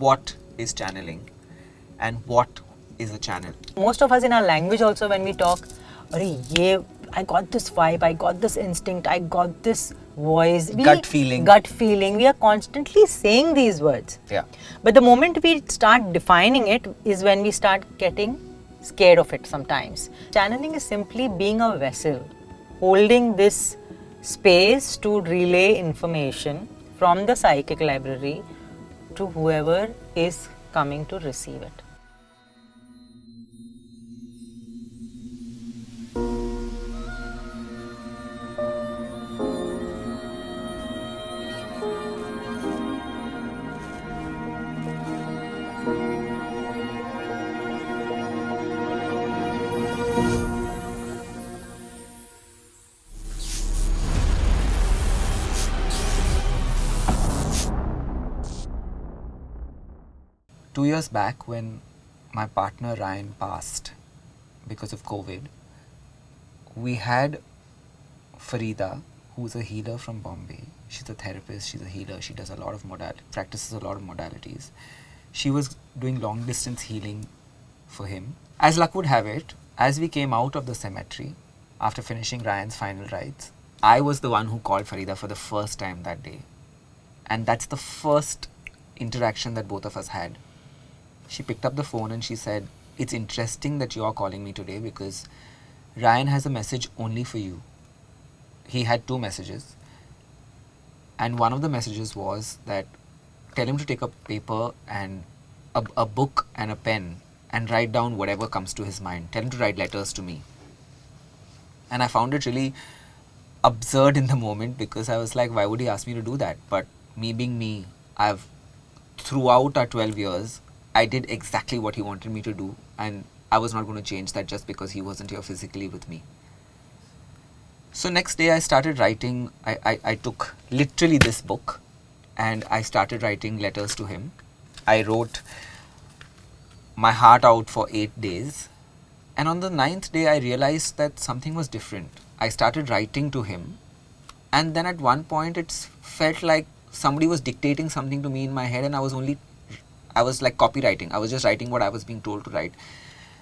what is channeling and what is a channel. Most of us in our language also, when we talk, I got this vibe, I got this instinct, I got this voice. Gut feeling. Gut feeling. We are constantly saying these words. Yeah. But the moment we start defining it is when we start getting scared of it sometimes. Channeling is simply being a vessel, holding this space to relay information from the psychic library to whoever is coming to receive it. 2 years back, when my partner Ryan passed because of COVID, we had Farida, who's a healer from Bombay. She's a therapist, she's a healer, she does a lot of practices a lot of modalities. She was doing long distance healing for him. As luck would have it, as we came out of the cemetery, after finishing Ryan's final rites, I was the one who called Farida for the first time that day. And that's the first interaction that both of us had. She picked up the phone and she said, "It's interesting that you're calling me today because Ryan has a message only for you." He had 2 messages. And one of the messages was that tell him to take a paper and a book and a pen and write down whatever comes to his mind. Tell him to write letters to me. And I found it really absurd in the moment because I was like, why would he ask me to do that? But me being me, throughout our 12 years, I did exactly what he wanted me to do, and I was not going to change that just because he wasn't here physically with me. So next day I started writing. I took literally this book and I started writing letters to him. I wrote my heart out for 8 days, and on the 9th day I realized that something was different. I started writing to him, and then at one point it felt like somebody was dictating something to me in my head, and I was like copywriting. I was just writing what I was being told to write.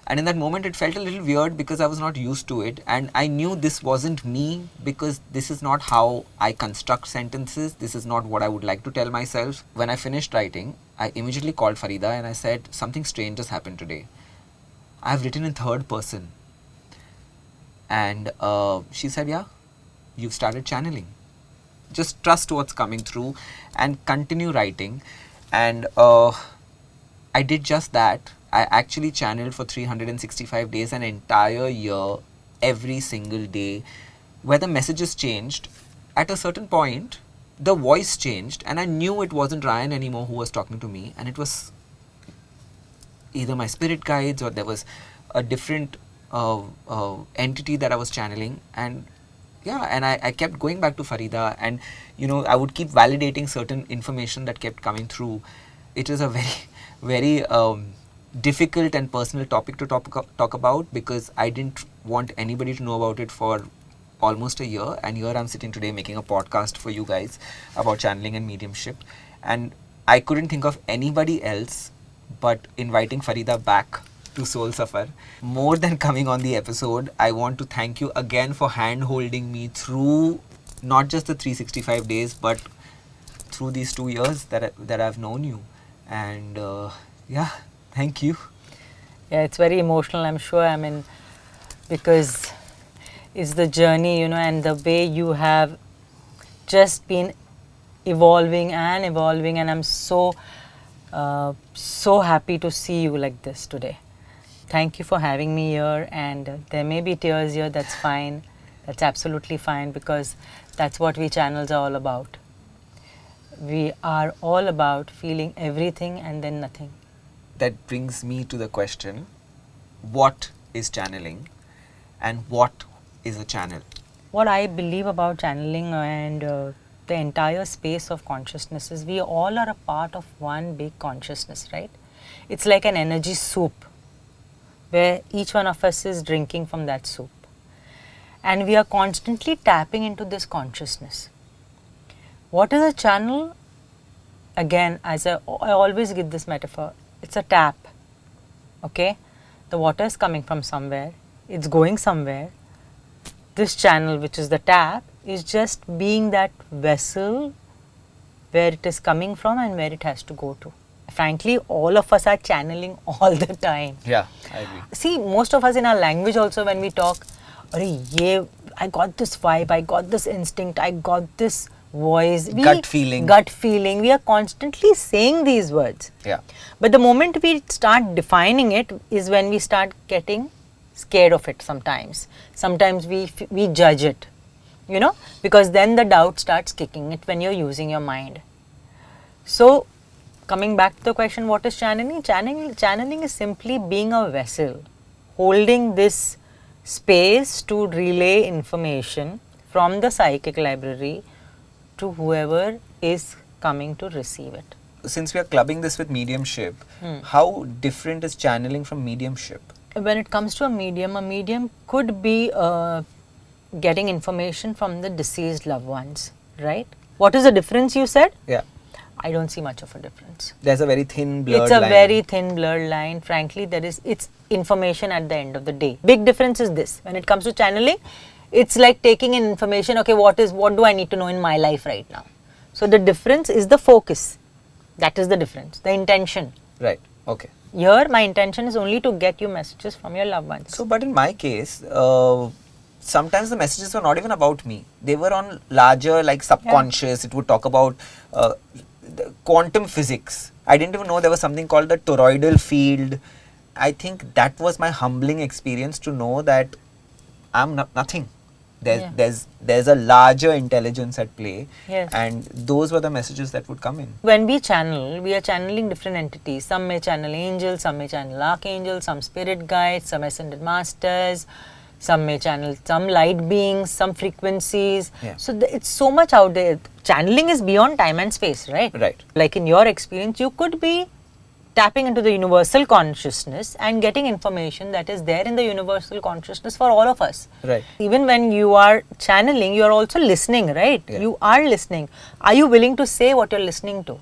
And in that moment it felt a little weird because I was not used to it, and I knew this wasn't me because this is not how I construct sentences. This is not what I would like to tell myself. When I finished writing, I immediately called Farida and I said, something strange has happened today. I've written in 3rd person. And she said, yeah, you've started channeling. Just trust what's coming through and continue writing. And I did just that. I actually channeled for 365 days, an entire year, every single day, where the messages changed. At a certain point, the voice changed, and I knew it wasn't Ryan anymore who was talking to me, and it was either my spirit guides or there was a different entity that I was channeling. And yeah, and I kept going back to Farida, and I would keep validating certain information that kept coming through. It is a very, very difficult and personal topic to talk about because I didn't want anybody to know about it for almost a year, and here I'm sitting today making a podcast for you guys about channeling and mediumship, and I couldn't think of anybody else but inviting Farida back to Soul Safar. More than coming on the episode, I want to thank you again for hand-holding me through not just the 365 days but through these 2 years that I've known you. And yeah, thank you. Yeah, it's very emotional, I'm sure. Because it's the journey, and the way you have just been evolving, and I'm so happy to see you like this today. Thank you for having me here, and there may be tears here, that's fine. That's absolutely fine, because that's what we channels are all about. We are all about feeling everything and then nothing. That brings me to the question, what is channeling and what is a channel? What I believe about channeling and the entire space of consciousness is we all are a part of one big consciousness, right? It's like an energy soup where each one of us is drinking from that soup. And we are constantly tapping into this consciousness. What is a channel? again, I always give this metaphor, it's a tap, okay? The water is coming from somewhere, it's going somewhere. This channel, which is the tap, is just being that vessel where it is coming from and where it has to go to. Frankly, all of us are channeling all the time. Yeah, I agree. See, most of us in our language also, when we talk, I got this vibe, I got this instinct, I got this voice. Gut feeling. Gut feeling. We are constantly saying these words. Yeah. But the moment we start defining it is when we start getting scared of it sometimes. Sometimes we judge it, you know, because then the doubt starts kicking it when you're using your mind. So, coming back to the question, what is channeling? Channeling is simply being a vessel, holding this space to relay information from the psychic library to whoever is coming to receive it. Since we are clubbing this with mediumship, how different is channeling from mediumship? When it comes to a medium could be getting information from the deceased loved ones, right? What is the difference you said? Yeah. I don't see much of a difference. There's a very thin blurred It's a line. very thin blurred line. Frankly, it's information at the end of the day. Big difference is this. When it comes to channeling, it's like taking in information, okay, what do I need to know in my life right now? So the difference is the focus. That is the difference, the intention. Right, okay. Here, my intention is only to get you messages from your loved ones. So, but in my case, sometimes the messages were not even about me. They were on larger, like subconscious. It would talk about the quantum physics. I didn't even know there was something called the toroidal field. I think that was my humbling experience to know that I'm nothing. There's a larger intelligence at play, Yes. and those were the messages that would come in. When we channel, we are channeling different entities. Some may channel angels, some may channel archangels, some spirit guides, some ascended masters, some may channel some light beings, some frequencies. Yeah. So it's so much out there. Channeling is beyond time and space, right? Right. Like in your experience, you could be tapping into the universal consciousness and getting information that is there in the universal consciousness for all of us. Right. Even when you are channeling, you are also listening, right? Yeah. You are listening. Are you willing to say what you're listening to?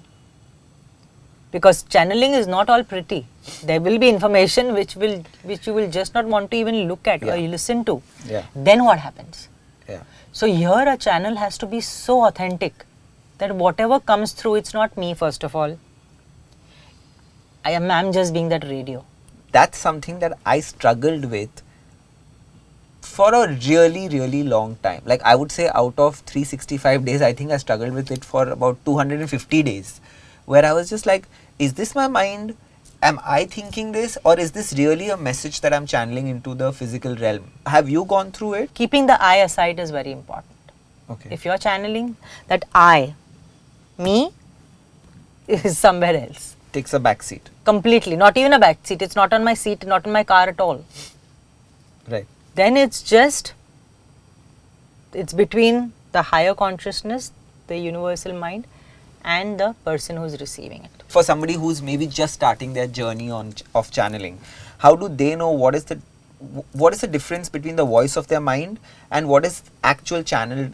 Because channeling is not all pretty. There will be information which you will just not want to even look at or you listen to. Yeah. Then what happens? Yeah. So here a channel has to be so authentic that whatever comes through, it's not me first of all. I'm just being that radio. That's something that I struggled with for a really, really long time. Like I would say out of 365 days, I think I struggled with it for about 250 days. Where I was just like, is this my mind? Am I thinking this? Or is this really a message that I'm channeling into the physical realm? Have you gone through it? Keeping the I aside is very important. Okay. If you're channeling, that I, me, is somewhere else. Takes a back seat. Completely. Not even a back seat. It's not on my seat, not in my car at all. Right. Then it's between the higher consciousness, the universal mind, and the person who's receiving it. For somebody who's maybe just starting their journey of channeling, how do they know what is the difference between the voice of their mind and what is actual channeled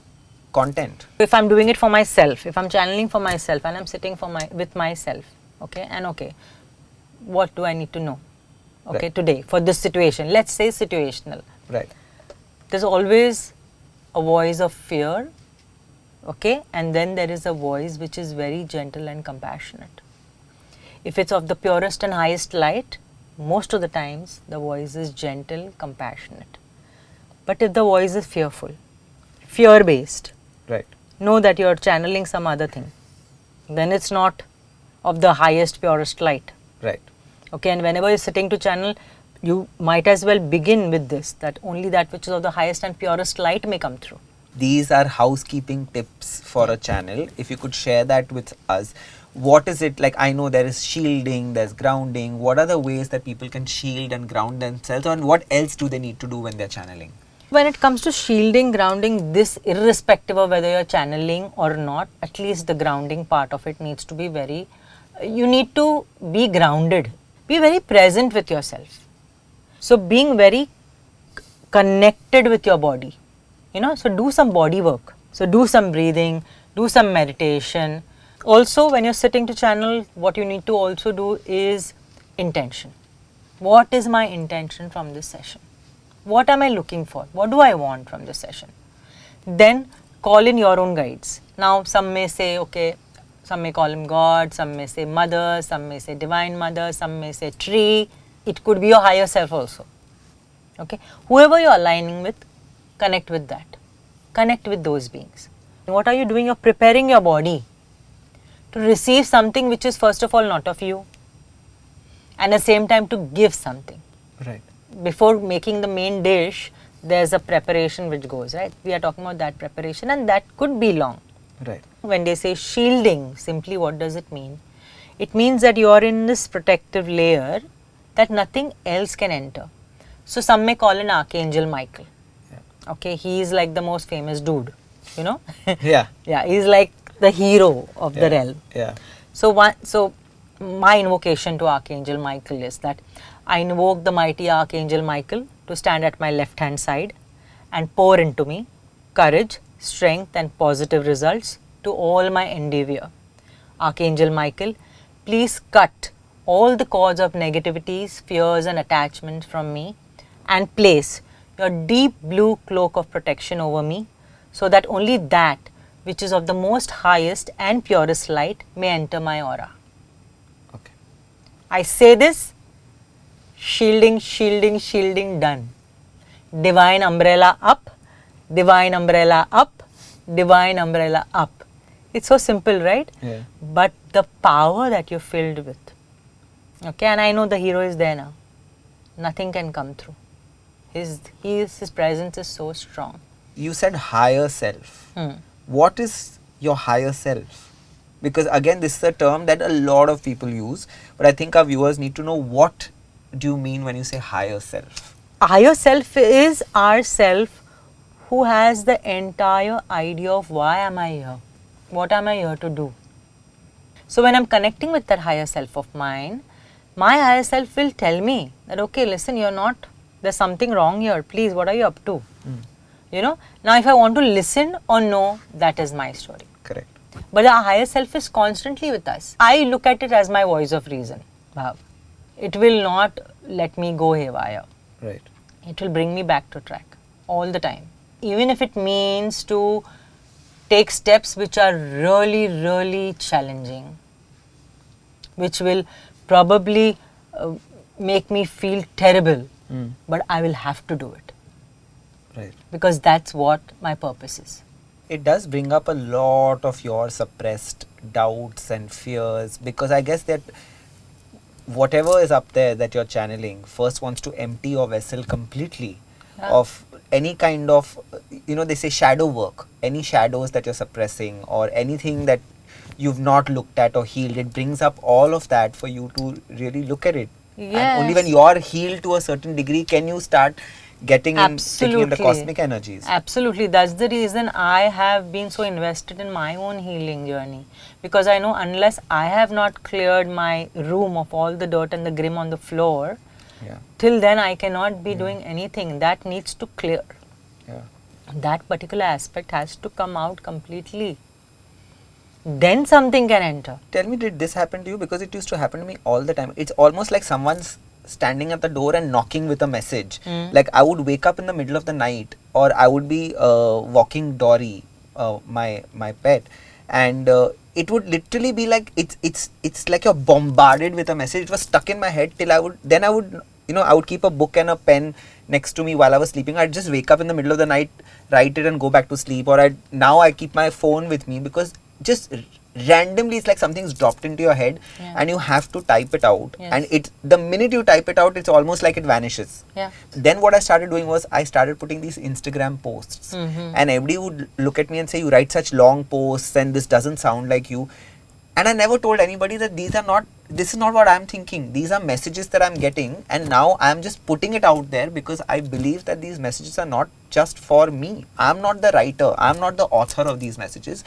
content? If I'm doing it for myself, if I'm channeling for myself and I'm sitting with myself, okay, what do I need to know? Okay, Right. today for this situation, let's say situational. Right. There's always a voice of fear, okay, and then there is a voice which is very gentle and compassionate. If it's of the purest and highest light, most of the times the voice is gentle, compassionate. But if the voice is fearful, fear-based, Right. know that you're channeling some other thing. Then it's not of the highest, purest light. Right. Okay, and whenever you're sitting to channel, you might as well begin with this, that only that which is of the highest and purest light may come through. These are housekeeping tips for a channel. If you could share that with us, what is it like? I know there is shielding, there's grounding. What are the ways that people can shield and ground themselves, and what else do they need to do when they're channeling? When it comes to shielding, grounding, this irrespective of whether you're channeling or not, at least the grounding part of it needs to be you need to be grounded. Be very present with yourself. So being very connected with your body, so do some body work. So do some breathing, do some meditation. Also, when you're sitting to channel, what you need to also do is intention. What is my intention from this session? What am I looking for? What do I want from this session? Then call in your own guides. Now, some may say, okay, some may call him God, some may say Mother, some may say Divine Mother, some may say Tree. It could be your higher self also. Okay, whoever you're aligning with, connect with that. Connect with those beings. What are you doing? You're preparing your body to receive something which is first of all not of you, and at the same time to give something. Right. Before making the main dish, there's a preparation which goes, right? We are talking about that preparation, and that could be long. Right. When they say shielding, simply what does it mean? It means that you are in this protective layer that nothing else can enter. So some may call an Archangel Michael. Yeah. Okay, he is like the most famous dude, you know? Yeah. Yeah, he's like the hero of the realm. Yeah. So my invocation to Archangel Michael is that I invoke the mighty Archangel Michael to stand at my left hand side and pour into me courage, strength and positive results to all my endeavor. Archangel Michael, please cut all the cords of negativities, fears and attachments from me and place your deep blue cloak of protection over me so that only that which is of the most highest and purest light may enter my aura. Okay. I say this, shielding, shielding, shielding, done. Divine umbrella up, divine umbrella up, divine umbrella up. It's so simple, right? Yeah. But the power that you're filled with. Okay, and I know the hero is there now. Nothing can come through. His presence is so strong. You said higher self. What is your higher self? Because again, this is a term that a lot of people use, but I think our viewers need to know, what do you mean when you say higher self? Higher self is our self who has the entire idea of why am I here? What am I here to do? So when I'm connecting with that higher self of mine, my higher self will tell me that, okay, listen, you're not, there's something wrong here. Please, what are you up to? You know, now if I want to listen or no, that is my story. Correct. But our higher self is constantly with us. I look at it as my voice of reason, Bhaav. It will not let me go haywire. Right. It will bring me back to track all the time. Even if it means to take steps which are really, really challenging, which will probably make me feel terrible, but I will have to do it. Right. Because that's what my purpose is. It does bring up a lot of your suppressed doubts and fears, because I guess that whatever is up there that you're channeling first wants to empty your vessel completely of any kind of, you know, they say shadow work, any shadows that you're suppressing or anything that you've not looked at or healed. It brings up all of that for you to really look at it. Yes. And only when you're healed to a certain degree can you start getting in, taking in the cosmic energies. Absolutely. That's the reason I have been so invested in my own healing journey. Because I know unless I have not cleared my room of all the dirt and the grim on the floor, till then I cannot be doing anything. That needs to clear. That particular aspect has to come out completely. Then something can enter. Tell me, did this happen to you? Because it used to happen to me all the time. It's almost like someone's standing at the door and knocking with a message. Like I would wake up in the middle of the night, or I would be walking Dory, my pet, and it would literally be like it's like you're bombarded with a message. It was stuck in my head till I would keep a book and a pen next to me while I was sleeping. I'd just wake up in the middle of the night, write it and go back to sleep. Or now I keep my phone with me, because just randomly it's like something's dropped into your head and you have to type it out. And the minute you type it out, it's almost like it vanishes. Then what I started doing was I started putting these Instagram posts, and everybody would look at me and say, you write such long posts and this doesn't sound like you. And I never told anybody that this is not what I'm thinking. These are messages that I'm getting, and now I'm just putting it out there because I believe that these messages are not just for me. I'm not the writer. I'm not the author of these messages.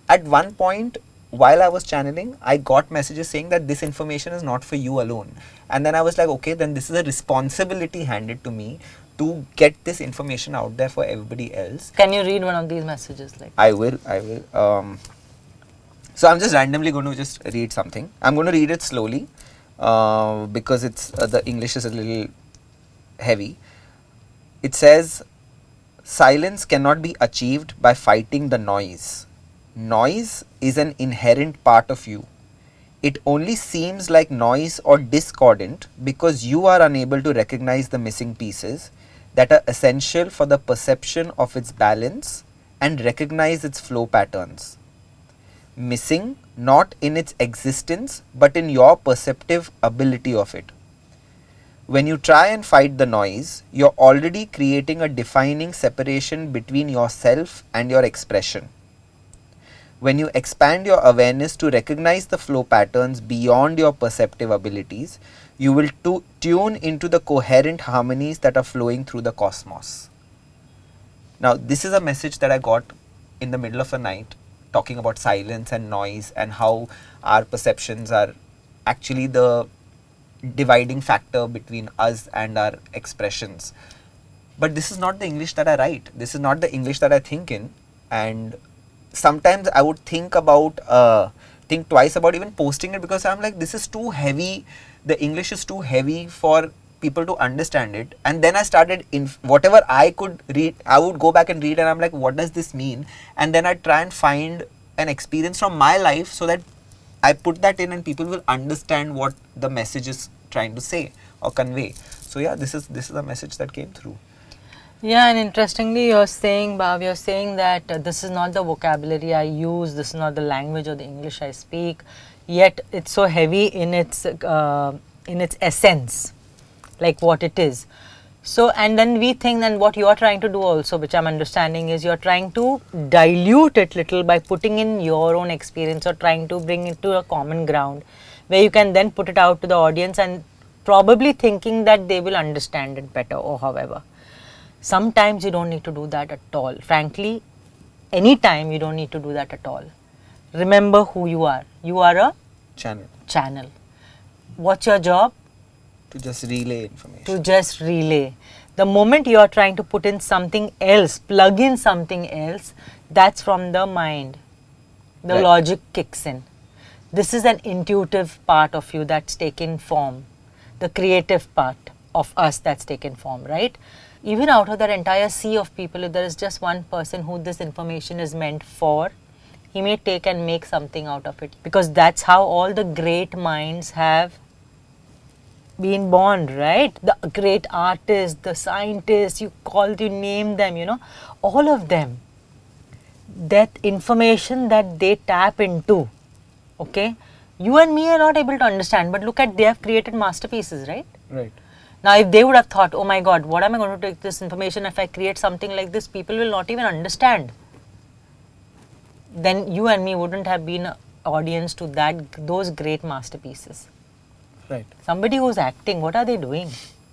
At one point, while I was channeling, I got messages saying that this information is not for you alone. And then I was like, okay, then this is a responsibility handed to me to get this information out there for everybody else. Can you read one of these messages? I will. So I'm just randomly going to just read something. I'm going to read it slowly because it's the English is a little heavy. It says, silence cannot be achieved by fighting the noise. Noise is an inherent part of you. It only seems like noise or discordant because you are unable to recognize the missing pieces that are essential for the perception of its balance and recognize its flow patterns. Missing not in its existence but in your perceptive ability of it. When you try and fight the noise, you're already creating a defining separation between yourself and your expression. When you expand your awareness to recognize the flow patterns beyond your perceptive abilities, you will tune into the coherent harmonies that are flowing through the cosmos. Now, this is a message that I got in the middle of the night, talking about silence and noise and how our perceptions are actually the dividing factor between us and our expressions. But this is not the English that I write. This is not the English that I think in. And sometimes I would think twice about even posting it because I'm like, this is too heavy. The English is too heavy for people to understand it. And then I started, whatever I could read, I would go back and read and I'm like, what does this mean? And then I try and find an experience from my life so that I put that in and people will understand what the message is trying to say or convey. So yeah, this is a message that came through. Yeah, and interestingly, you're saying, Bhaav, you're saying that this is not the vocabulary I use, this is not the language or the English I speak, yet it's so heavy in its essence, like what it is. So, and then we think that what you are trying to do also, which I'm understanding, is you're trying to dilute it little by putting in your own experience or trying to bring it to a common ground where you can then put it out to the audience and probably thinking that they will understand it better or however. Sometimes you don't need to do that at all. Frankly, anytime you don't need to do that at all. Remember who you are. You are a channel. What's your job? To just relay information. To just relay. The moment you are trying to put in something else, plug in something else, that's from the mind. The logic kicks in. This is an intuitive part of you that's taken form. The creative part of us that's taken form, right? Even out of that entire sea of people, if there is just one person who this information is meant for, he may take and make something out of it. Because that's how all the great minds have been born, right? The great artists, the scientists, you name them, all of them. That information that they tap into, okay? You and me are not able to understand, but look at, they have created masterpieces, right? Right. Now, if they would have thought, oh my God, what am I going to take this information if I create something like this, people will not even understand. Then you and me wouldn't have been an audience to those great masterpieces. Right. Somebody who's acting, what are they doing?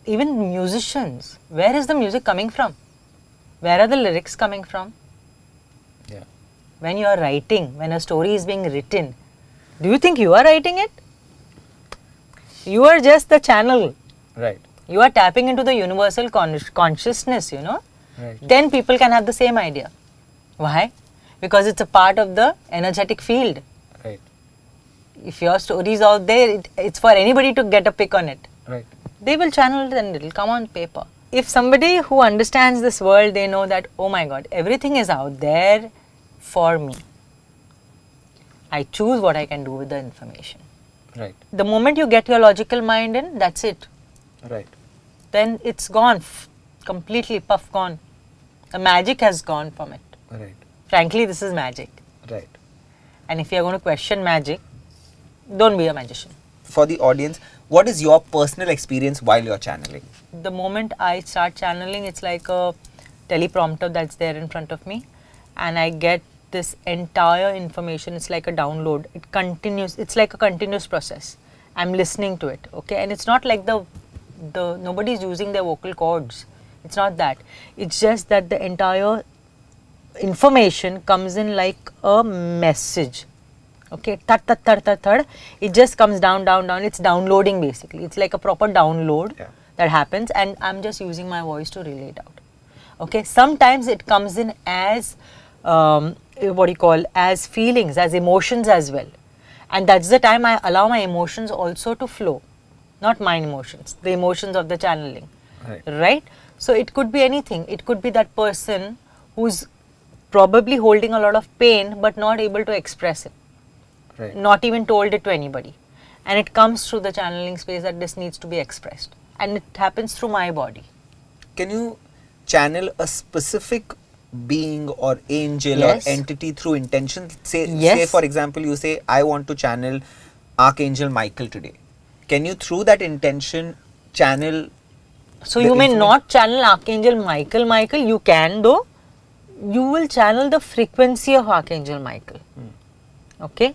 Even musicians, where is the music coming from? Where are the lyrics coming from? Yeah. When you are writing, when a story is being written, do you think you are writing it? You are just the channel. Right. You are tapping into the universal consciousness, Right. Then people can have the same idea. Why? Because it's a part of the energetic field. Right. If your story is out there, it's for anybody to get a pick on it. Right. They will channel it and it will come on paper. If somebody who understands this world, they know that, oh my God, everything is out there for me. I choose what I can do with the information. Right. The moment you get your logical mind in, that's it. Right. Then it's gone, completely puff gone. The magic has gone from it. Right. Frankly, this is magic. Right. And if you are going to question magic, don't be a magician. For the audience, what is your personal experience while you're channeling? The moment I start channeling, it's like a teleprompter that's there in front of me, and I get this entire information. It's like a download. It continues. It's like a continuous process. I'm listening to it, okay? And it's not like nobody's using their vocal cords. It's not that. It's just that the entire information comes in like a message. Okay, thud. It just comes down. It's downloading basically. It's like a proper download that happens, and I'm just using my voice to relay it out. Okay, sometimes it comes in as what do you call, as feelings, as emotions as well. And that's the time I allow my emotions also to flow, not my emotions, the emotions of the channeling. Right? So it could be anything. It could be that person who's probably holding a lot of pain but not able to express it, not even told it to anybody. And it comes through the channeling space that this needs to be expressed. And it happens through my body. Can you channel a specific being or angel Yes. or entity through intention? Say, Yes. say for example, you say, I want to channel Archangel Michael today. Can you, through that intention, channel? So the you may information? not channel Archangel Michael, you can though. You will channel the frequency of Archangel Michael. Okay?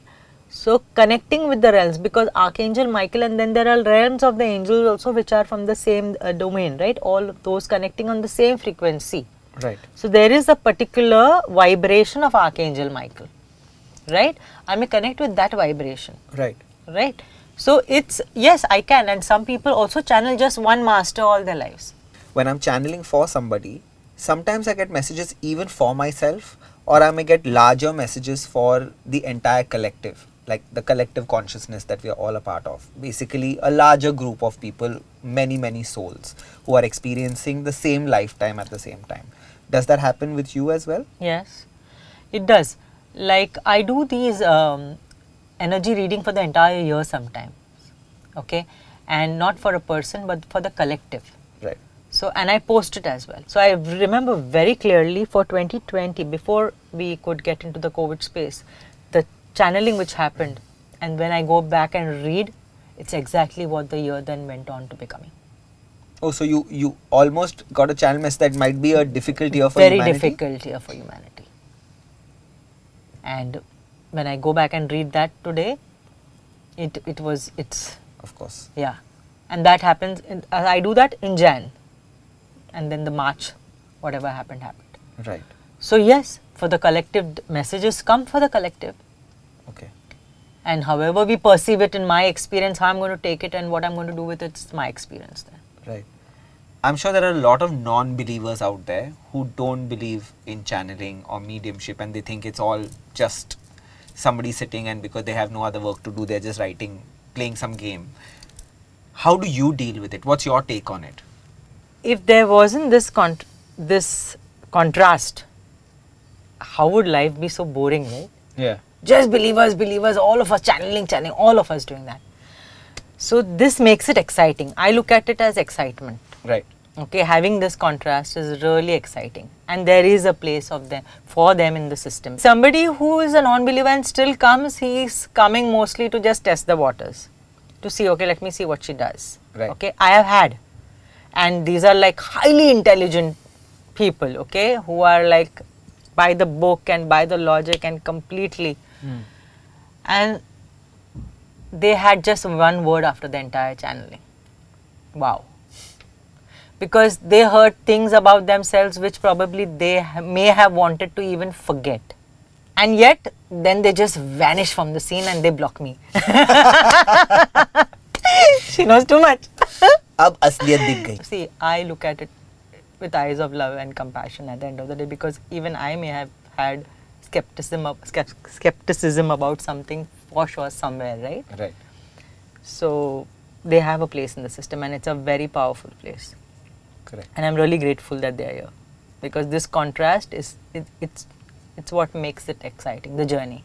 So connecting with the realms, because Archangel Michael, and then there are realms of the angels also which are from the same domain, right? All of those connecting on the same frequency. Right. So there is a particular vibration of Archangel Michael, right? I may connect with that vibration. Right. Right? So it's, yes, I can, and some people also channel just one master all their lives. When I'm channeling for somebody, sometimes I get messages even for myself, or I may get larger messages for the entire collective, like the collective consciousness that we are all a part of. Basically, a larger group of people, many souls who are experiencing the same lifetime at the same time. Does that happen with you as well? Yes, it does. Like I do these energy reading for the entire year sometimes, okay, and not for a person but for the collective. Right. So, and I post it as well. So I remember very clearly for 2020, before we could get into the COVID space, the channeling which happened, and when I go back and read, it's exactly what the year then went on to becoming. Oh, so you almost got a channel message that might be a difficult year for Very humanity? difficult year for humanity. And when I go back and read that today, it's Of course. yeah, and that happens. I do that in Jan, and then the March, whatever happened. Right. So yes, for the collective, messages come for the collective, Okay. and however we perceive it, in my experience, how I'm going to take it and what I'm going to do with it, it's my experience then. Right. I'm sure there are a lot of non-believers out there who don't believe in channeling or mediumship, and they think it's all just somebody sitting, and because they have no other work to do, they're just writing, playing some game. How do you deal with it? What's your take on it? If there wasn't this contrast, how would life be so boring, right? Yeah. Just believers, all of us channeling, all of us doing that. So this makes it exciting. I look at it as excitement. Right. Okay, having this contrast is really exciting, and there is a place for them in the system. Somebody who is a non-believer and still comes, he is coming mostly to just test the waters, to see, okay, let me see what she does. Right. Okay, I have had, and these are like highly intelligent people, okay, who are like by the book and by the logic and completely, and they had just one word after the entire channeling. Wow. Because they heard things about themselves which probably they may have wanted to even forget. And yet, then they just vanish from the scene and they block me. She knows too much. Ab asliyat dikh gayi. See, I look at it with eyes of love and compassion at the end of the day, because even I may have had skepticism about something for sure somewhere, right? Right. So they have a place in the system, and it's a very powerful place. Correct. And I'm really grateful that they are here, because this contrast is it's what makes it exciting, the journey.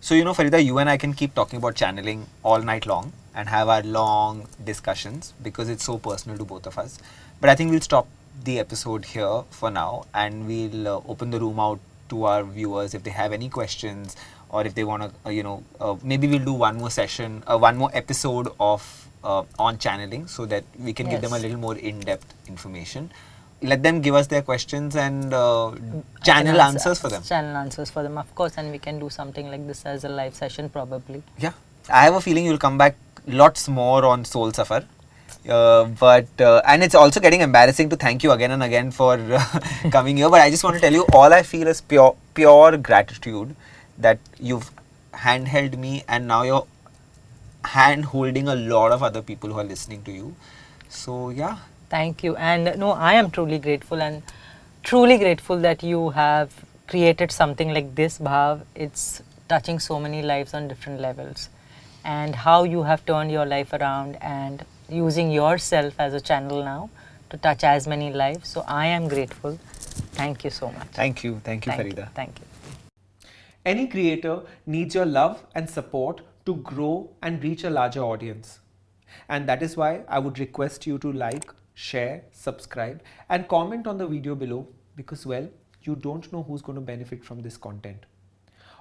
So, you know, Farida, you and I can keep talking about channeling all night long and have our long discussions, because it's so personal to both of us. But I think we'll stop the episode here for now, and we'll open the room out to our viewers if they have any questions, or if they want to, maybe we'll do one more session, one more episode of on channeling, so that we can give them a little more in-depth information. Let them give us their questions and channel answers for them. Channel answers for them, of course, and we can do something like this as a live session probably. Yeah. I have a feeling you'll come back lots more on Soul Safar. And it's also getting embarrassing to thank you again and again for coming here. But I just want to tell you, all I feel is pure gratitude that you've handheld me, and now you're hand holding a lot of other people who are listening to you. So yeah. Thank you. And no, I am truly grateful, and truly grateful that you have created something like this, Bhaav, it's touching so many lives on different levels. And how you have turned your life around and using yourself as a channel now to touch as many lives. So I am grateful. Thank you so much. Thank you, Farida. Thank you. Any creator needs your love and support to grow and reach a larger audience. And that is why I would request you to like, share, subscribe, and comment on the video below because, well, you don't know who's going to benefit from this content.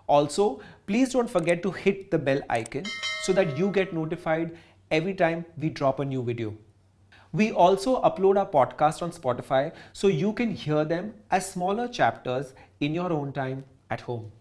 Also, please don't forget to hit the bell icon so that you get notified every time we drop a new video. We also upload our podcast on Spotify so you can hear them as smaller chapters in your own time at home.